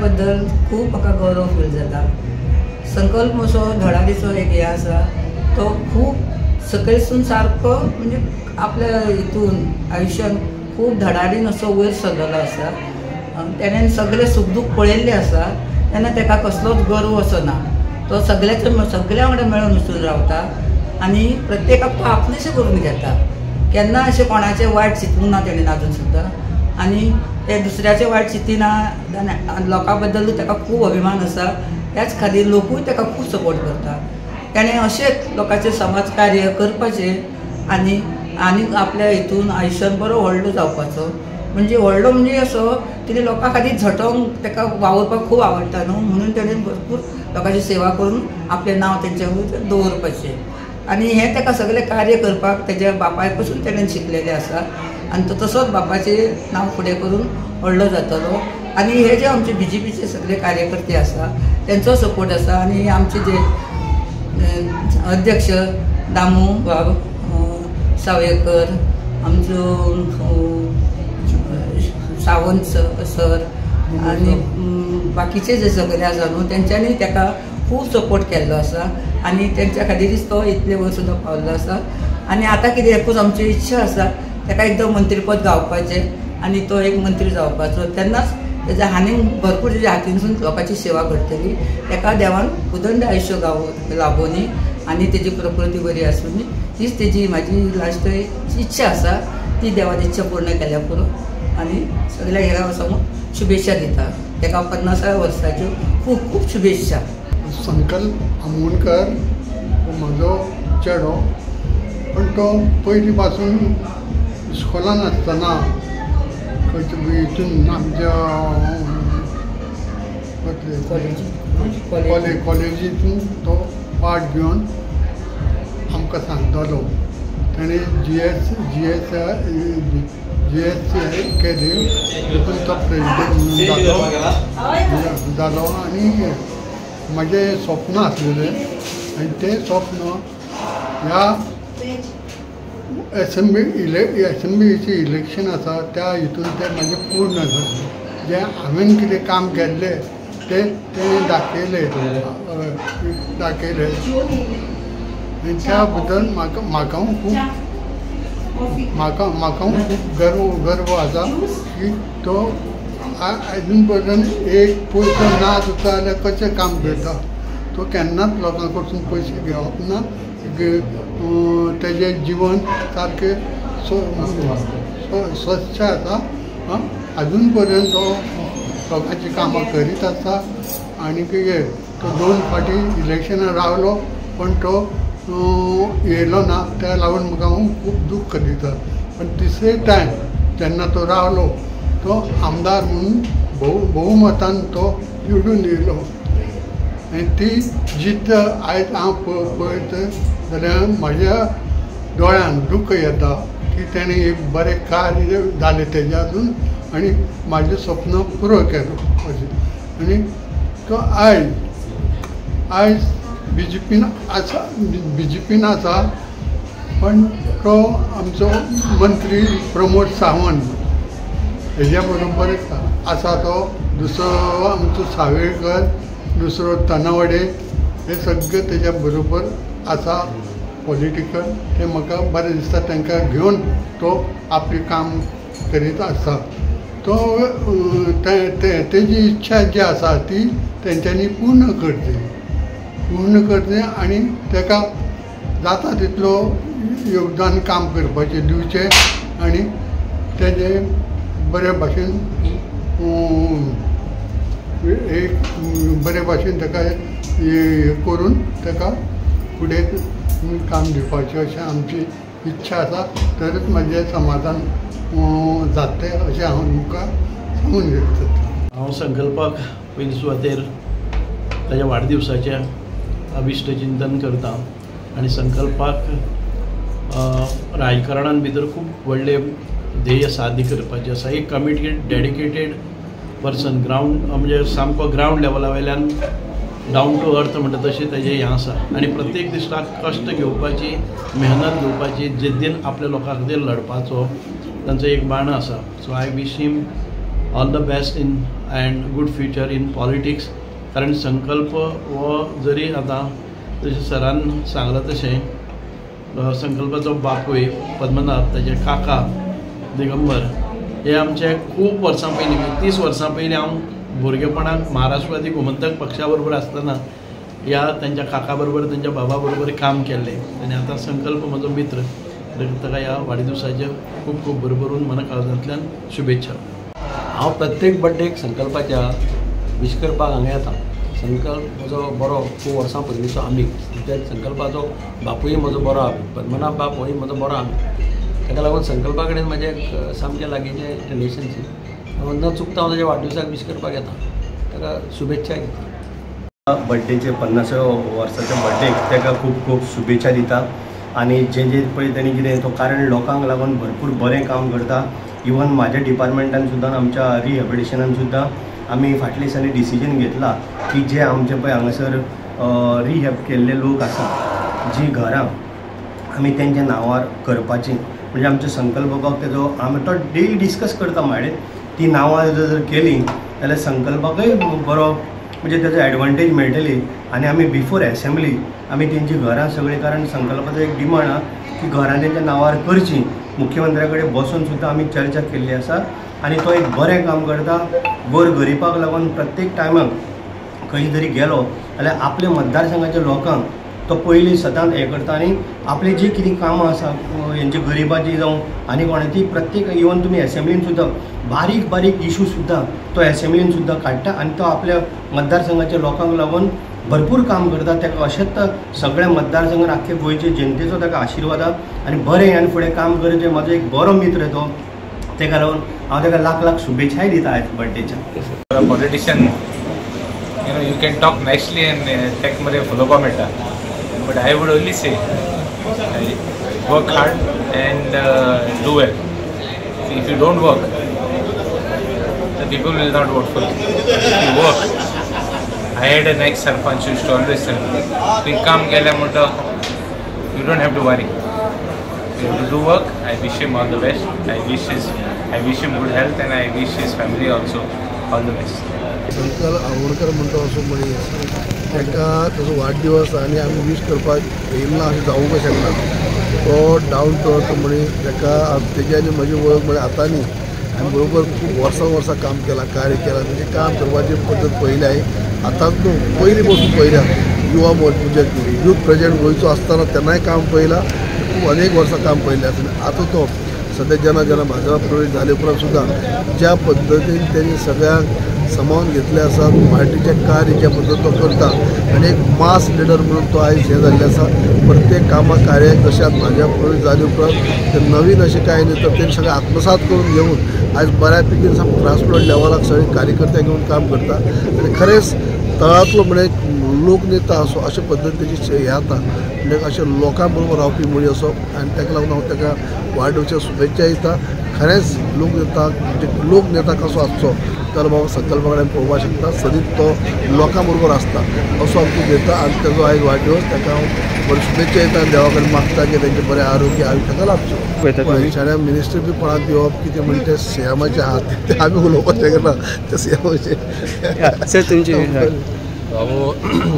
बद्दल खूब म्हाका गौरव फील जाता। संकल्प म्हजो धडाडीचो एक हे आसा तो खूब सकयलसून सारको म्हणजे आपल्या हितून आयुश्यान खूब धडाडीन असो वयर सरलेलो आसा। तेणेन सगळे सुखदूख पळयल्ले आसा तेन्ना ताका कसलोच गर्व असो ना। तो सगळ्या वांगडा मेळून मिसळून रावता आनी प्रत्येकाक तो आपलेशें करून घेता। केन्ना अशें कोणाचें वायट चिंतूंक ना तेणेन आजून सुद्दां आनी ते दुसऱ्याचें वायट चिंतिना। लोकां बद्दलूय ताका खूब अभिमान आसा। त्याच खातीर लोकूय ताका खूब सपोर्ट करता। ताणें अशेंच लोकांचें समाज कार्य करपाचें आनी आपल्या हितून आयुश्यांत बरो व्हडलो जावपाचो। म्हणजे व्हडलो म्हणजे असो कितें लोकां खातीर झटोंक ताका वावरपाक खूब आवडटा न्हू, म्हणून ताणें भरपूर लोकांची सेवा करून आपलें नांव तेंच्या भितर दवरपाचें। आनी हें ताका सगळें कार्य करपाक तेज्या बापाय पसून ताणें शिकलेलें आसा आनी तो तसोच बापाचें नांव फुडें करून व्हडलो जातलो। आनी हे जे आमचे BJPचे सगळे कार्यकर्ते आसा तेंचो सपोर्ट आसा आनी आमचे जे अध्यक्ष दामू बाब सावयकर, आमचो सावंत सर आनी बाकीचे जे सगळे आसा न्हू तेंच्यांनी ताका खूब सपोर्ट केल्लो आसा आनी तेंच्या खातीरच तो इतले वयर सुद्दां पावल्लो आसा। आनी आतां कितें एकूच आमची इच्छा आसा ताका एकदम मंत्रीपद गावपाचें आनी तो एक मंत्री जावपाचो। तेन्नाच तेज्या भरपूर तेज्या हातीनसून लोकांची सेवा करतली। ताका देवान उदंड आयुश्य लाभोनी आनी तेजी प्रकृती बरी आसूनी हीच तेजी म्हाजी लास्ट इच्छा आसा। ती देवान इच्छा पूर्ण केल्या पुरो आनी सगळ्या हेरा समोर शुभेच्छा दिता। ताका 50व्या वर्साच्यो खूब खूब शुभेच्छा। संकल्प आमोणकर हो म्हजो चेडो, पण तो पयलीं पासून इस्कॉलान आसतना खंयच्या हितून आमच्या कॉलेजींतून तो पार्ट घेवन आमकां सांगतालो। ताणें GSC केली, तितून तो प्रेजिडेंट म्हणून जालो आनी म्हजें स्वप्न आसलेलें आनी तें स्वप्न ह्या एसएमबीचें इलेक्शन आसा त्या हितून तें म्हाजें पूर्ण जालें। जें हांवें कितें काम केल्लें तें दाखयलें आनी त्या बद्दल म्हाका खूब गर्व आसा की तो अजून पर्यंत एक पयसो ना जाता जाल्यार कशें काम करता। तो केन्नाच लोकां कडसून पयशे घेवप ना। तेजें जिवन सारकें स्वच्छ आसा। अजून पर्यंत तो लोकांची कामां करीत आसा आनी तो 2 फावटी इलेक्शनाक रावलो पण तो येयलो ना। त्या लागून म्हाका खूब दूख दिता। पण तिसरे टायम जेन्ना तो रावलो तो आमदार म्हणून भोवमतान तो निवडून येयलो आनी ती जित आयज हांव पळयता जाल्यार म्हाज्या दोळ्यान दूख येता की तेणें एक बरें कार्य जालें तेजे हातून आनी म्हाजें स्वप्न पुरो केलो अशें। आनी तो आयज BJPन आसा पण तो आमचो मंत्री प्रमोद सावंत हेज्या बरोबर आसा। तो दुसरो आमचो सावयकर, दुसरो तनवडे, हे सगळे तेज्या बरोबर आसा पॉलिटिकल। ते म्हाका बरें दिसता तांकां घेवन तो आपलें काम करीत आसा। तो तेजी इच्छा जी आसा ती तेंच्यांनी पूर्ण करचें आनी ताका जाता तितलो योगदान काम करपाचें दिवचें आनी तेजें बरे भाशेन एक बरे भाशेन ताका हे करून ताका फुडें काम दिवपाचें अशें आमची इच्छा आसा। तरच म्हाजें समाधान जातलें अशें हांव तुमकां सांगून घेता। हांव संकल्पाक पयलीं सुवातेर ताच्या वाडदिवसाचें अभिश्ट चिंतन करता आनी संकल्पाक राजकारणान भितर खूब व्हडले ध्येय साध्य करपाचें आसा। एक कमिटेड डेडिकेटेड पर्सन ग्रावंड म्हणजे सामको ग्रावंड लेवला वयल्यान डावन टू अर्थ म्हणटा तशें तेजें हें आसा आनी प्रत्येक दिसाक कश्ट घेवपाची, मेहनत घेवपाची, जिद्दीन आपल्या लोकां खातीर लडपाचो तांचो एक बाण आसा। So I wish him all the best in and good future in politics. कारण संकल्प हो जरी आतां जशें सरान सांगलां तशें संकल्पाचो बापूय पद्मनाभ ताजे काका दिगंबर हे आमचे खूब वर्सां पयलीं 30 वर्सां पयलीं हांव भुरगेपणांत महाराष्ट्रवादी गोमंतक पक्षा बरोबर आसतना ह्या तांच्या काका बरोबर तांच्या बाबा बरोबर काम केल्लें आनी आतां संकल्प म्हजो मित्र ताका ह्या वाडदिवसाचे खूब खूब भरभरून मना काळजांतल्यान शुभेच्छा. हांव प्रत्येक बर्थडेक संकल्पाच्या विश करपाक हांगा येता. संकल्प म्हजो बरो खूब वर्सां पयलींचो आमी त्या संकल्पाचो बापूय म्हजो बरो आमी पद्मनाभ बाप होय म्हजो बरो आमी ताका लागून संकल्पा कडेन म्हाजें सामकें लागींचें रिलेशनशीप. न चुकता हांव ताच्या वाडदिवसाक विश करपाक येता. ताका शुभेच्छा दिता. बर्थडेचे 50व्या वर्साच्या बर्थडेक ताका खूब खूब शुभेच्छा दिता. आनी जे पळय ताणी कितें तो कारण लोकांक लागून भरपूर बरें काम करता. इवन म्हाज्या डिपार्टमेंटान सुद्दां आमच्या रिहॅबिलिटेशनान सुद्दां आमी फाटल्या दिसांनी डिसिजन घेतला की जे आमचे पळय हांगासर रिहॅब केल्ले लोक आसा जी घरां आमी तेंच्या नांवार करपाची म्हणजे आमचे संकल्प बाबाक तेजो आमी तो डेली डिस्कस करता म्हाडे ती नांवां जर केली जाल्यार संकल्पाकय बरो म्हणजे तेजो एडवांटेज मेळटली. आनी आमी बिफोर एसेंब्ली आमी तेंची घरां सगळीं कारण संकल्पाचो एक डिमांड आहा की घरां तेंच्या नांवार करची. मुख्यमंत्र्या कडेन बसून सुद्दां आमी चर्चा केल्ली आसा आनी तो एक बरें काम करता. गोरगरिबाक लागून प्रत्येक टायमाक खंय जरी गेलो जाल्यार आपल्या मतदारसंघाच्या लोकांक तो पयलीं सदांच हें करता आनी आपली जी कितें कामां आसा हेंची गरिबाची जावं आनी कोणाची प्रत्येक इवन तुमी एसेंब्लीन सुद्दां बारीक बारीक इशू सुद्दां तो एसेंब्लीन सुद्दां काडटा आनी तो आपल्या मतदारसंघाच्या लोकांक लागून भरपूर काम करता. ताका अशेंच सगळ्या मतदारसंघान आख्खे गोंयचे जनतेचो ताका आशिर्वाद आहा आनी बरें आनी फुडें काम करचें म्हाजो एक बरो मित्र तो. ताका लागून हांव ताका लाख लाख शुभेच्छाय दिता आयज बर्थडेच्या. पॉलिटिशियन यू कॅन टॉक नायसली आनी ताका मरे उलोवपाक मेळटा. But I would only say work hard end do well. If you don't work the people will not vote for you. If you work I had an ex-sarpanch who used to always tell me, "We come gele moto, you don't have to worry. You have to do work." I wish him all the best. I wish him good health, and I wish his family also all the best. संकल आवडकर म्हणतो असो म्हणी ताका ताजो वाडदिवस आनी आमी wish करपाक येयला अशें जावूंक शकना. तो डावन टू अर्थ म्हणी ताका तेजी आनी म्हजी वळख म्हळ्यार आतांनी आमी बरोबर खूब वर्सां काम केलां कार्य केलां. तेजें काम करपाची पद्दत पयली हांवें आतांच न्हू पयलीं पासून पयल्या युवा म्हणजे यूथ प्रेसिडेंट गोंयचो आसतना तेन्नाय काम पयलां. खूब अनेक वर्सां काम पयलें आसलें. आतां तो सद्या जेन्ना भाजप प्रवेश जाले उपरांत सुद्दां ज्या पद्दतीन तेणी सगळ्यांक समावून घेतले आसा पार्टीचें कार्य ज्या पद्दतीन तो करता आनी एक मास लिडर म्हणून तो आयज हें जाल्लें आसा. प्रत्येक कामा कार्याक जशें आतां भाजप प्रवेश जाले उपरांत ते नवीन अशें कांय न्ही तर तेणी सगळें आत्मसात करून घेवन आयज बऱ्यापैकी ग्रासरूट लेवलाक सगळे कार्यकर्ते घेवन काम करता. आनी खरेंच तळांतलो म्हणजे लोकनेता असो अशा पद्दतीची हे जाता म्हणजे अशें लोकां बरोबर रावपी मळी असो आनी ताका लागून हांव ताका वाडदिवसाच्या शुभेच्छा दिता. खरेंच लोकनेता म्हणजे लोकनेता कसो आसचो जाल्यार बाबा संकल्पा कडेन पळोवपाक शकता. सदींच तो लोकां बरोबर आसता असो आमकां दिता आनी ताजो आयज वाडदिवस ताका हांव बरी शुभेच्छा दिता आनी देवा कडेन मागता की तेंचें बरें आरोग्य आयुश्य लाभचें. शाळा मिनिस्टर बी कोणाक दिवप कितें म्हणजे ते सीएमाचे हात ते आमी उलोवपाचें करना ते सीएमाचे तुमचे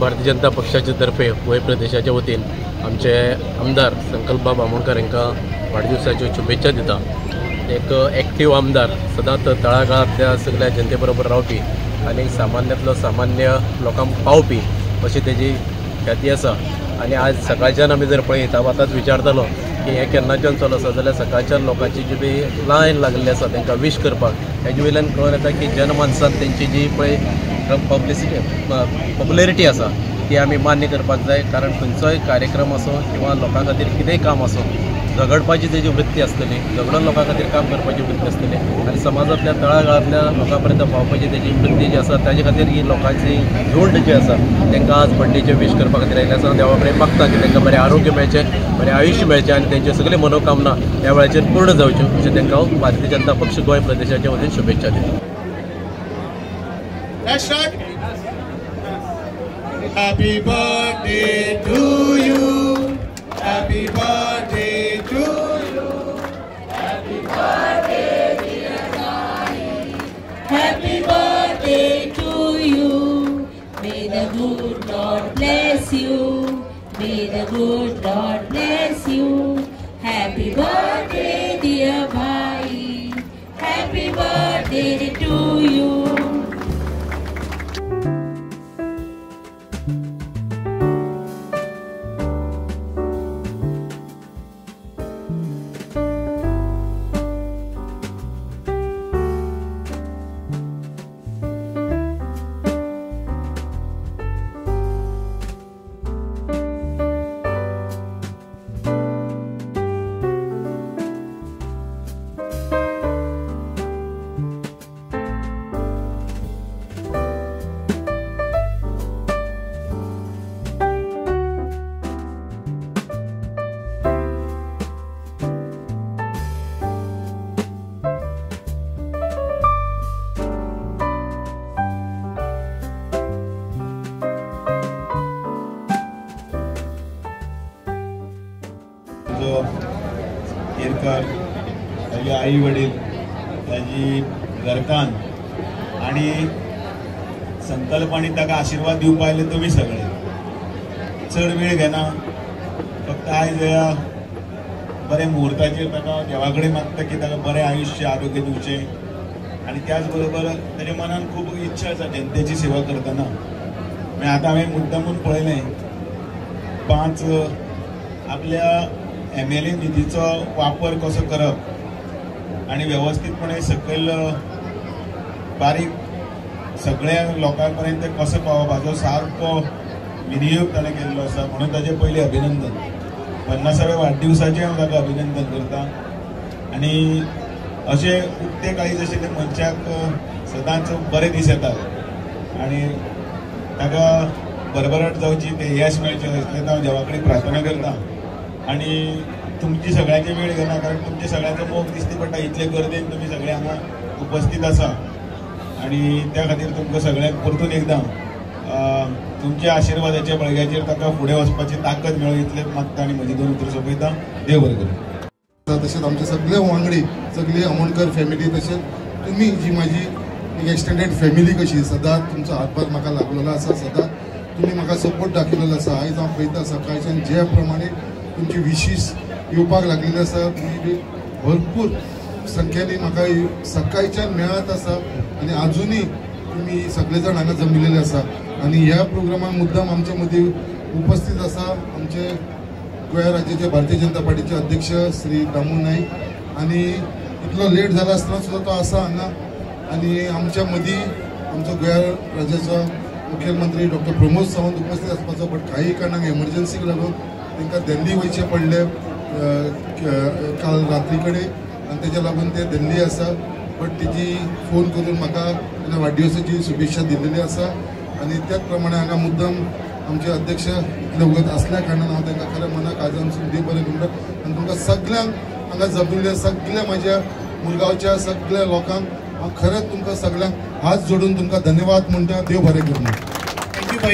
भारतीय जनता पक्षाचे तर्फे गोंय प्रदेशाच्या वतीन आमचे आमदार संकल्प बाब आमोणकर हांकां वाडदिवसाच्यो शुभेच्छा दिता. एक एक्टीव आमदार सदांच तळागाळांतल्या सगळ्या जनते बरोबर रावपी आनी सामान्यांतलो सामान्य लोकांक पावपी अशी तेजी ख्याती आसा. आनी आज सकाळच्यान आमी जर पळयत हांव आतांच विचारतालो की हें केन्नाच्यान चलू आसा जाल्यार सकाळच्यान लोकांची जी बी लायन लागलेली आसा तांकां विश करपाक हेजे वयल्यान कळून येता की जनमानसांत तेंची जी पळय पॉप्युलॅरिटी आसा ती आमी मान्य करपाक जाय. कारण खंयचोय कार्यक्रम आसूं किंवा लोकां खातीर कितेंय काम आसूं झगडपाची तेजी वृत्ती आसतली, झगडून लोकां खातीर काम करपाची वृत्ती आसतली आनी समाजांतल्या तळागाळांतल्या लोकां पर्यंत पावपाची तेजी वृत्ती जी आसा ताजे खातीर ही लोकांची झुंड जी आसा तांकां आज बर्थडेचे विश करपा खातीर आयिल्ले आसा. देवा कडेन मागता की तांकां बरें आरोग्य मेळचें, बरें आयुश्य मेळचें आनी तेंच्यो सगळे मनोकामना ह्या वेळाचेर पूर्ण जावच्यो अशें तांकां हांव भारतीय जनता पक्ष गोंय प्रदेशाच्या वतीन शुभेच्छा दिता. Happy birthday to you. Happy birthday to you. Happy birthday dear Johnny. Happy birthday. ताजो केरकर, ताजे आई वडील, ताजी घरकान आणि संकल्प आणि ताका आशीर्वाद दिवपा आयले तुमी सगळे. चड वेळ घेना, फक्त आयज बरे मुहूर्ताचेर ताका देवा कडेन मागता की ताका बरें आयुश्य आरोग्य दिवचें आणि त्याच बरोबर ताच्या मनान खूब इच्छा आसा जनतेची सेवा करतना. मागीर आतां हांवें मुद्दामून पळयलें 5 आपल्या MLA निधीचो वापर कसो करप आणि व्यवस्थितपणे सकयल बारीक सगळ्या लोकां पर्यंत कसो पावप हाचो सारको विनियोग ताणें केल्लो आसा. म्हणून ताचे पयलीं अभिनंदन. 50व्या वाडदिवसाचें हांव ताका अभिनंदन करता. आनी अशें उक्ते काळी जशें ते मनशाक सदांच बरे दीस येतात आनी ताका भरभराट जावची, ते यश मेळचें असलें हांव देवा कडेन प्रार्थना करता. आनी तुमची सगळ्यांची वेळ घेना, कारण तुमचे सगळ्यांचो मोग दिसती पडटा. इतले गर्देन तुमी सगळे हांगा उपस्थित आसा आणि त्या खातीर तुमकां सगळ्यांक परतून एकदां तुमच्या आशिर्वादाच्या बळग्याचेर ताका फुडें वचपाची ताकद मेळो इतलेंच मागता आनी म्हजी 2 उतरां सोंपयता. देव बरें करूं. तशेंच आमचे सगळे वांगडी, सगळी आमोणकर फॅमिली, तशेंच तुमी जी म्हाजी एक एक्सटेंडेड फॅमिली कशी सदांच तुमचो हातभार म्हाका लागलेलो आसा. सदांच तुमी म्हाका सपोर्ट दाखयलेलो आसा. आयज हांव पळयता सकाळच्यान ज्या प्रमाणे तुमची विशीस येवपाक लागलेली आसा, तुमी भरपूर संख्येनी म्हाका सकाळच्यान मेळत आसा आनी आजुनूय तुमी सगळे जाण हांगा जमिल्ले आसा. आनी ह्या प्रोग्रामाक मुद्दाम आमच्या मदीं उपस्थित आसा आमचे गोंय राज्याचे भारतीय जनता पार्टीचे अध्यक्ष श्री दामू नाईक. आनी इतलो लेट जाला आसतना सुद्दां तो आसा हांगा. आनी आमच्या मदीं आमचो गोंय राज्याचो मुखेलमंत्री डॉक्टर प्रमोद सावंत उपस्थित आसपाचो, बट काही कारणाक एमर्जन्सीक लागून तांकां दिल्ली वयचें पडलें काल रात्री कडेन आनी तेच्या लागून ते दिल्ली आसा. बट तेजी फोन करून म्हाका तेन्ना वाडदिवसाची शुभेच्छा दिल्लेली आसा. आनी त्याच प्रमाणे हांगा मुद्दम आमचे अध्यक्ष इतले वगत असल्या कारणान हांव तांकां खऱ्या मनाक आजांसून देव बरें करता. आनी तुमकां सगळ्यांक हांगा जमिल्ल्या सगळ्या म्हाज्या मुरगांवच्या सगळ्या लोकांक हांव खरेंच तुमकां सगळ्यांक हात जोडून तुमकां धन्यवाद म्हणटा. देव बरें करूं.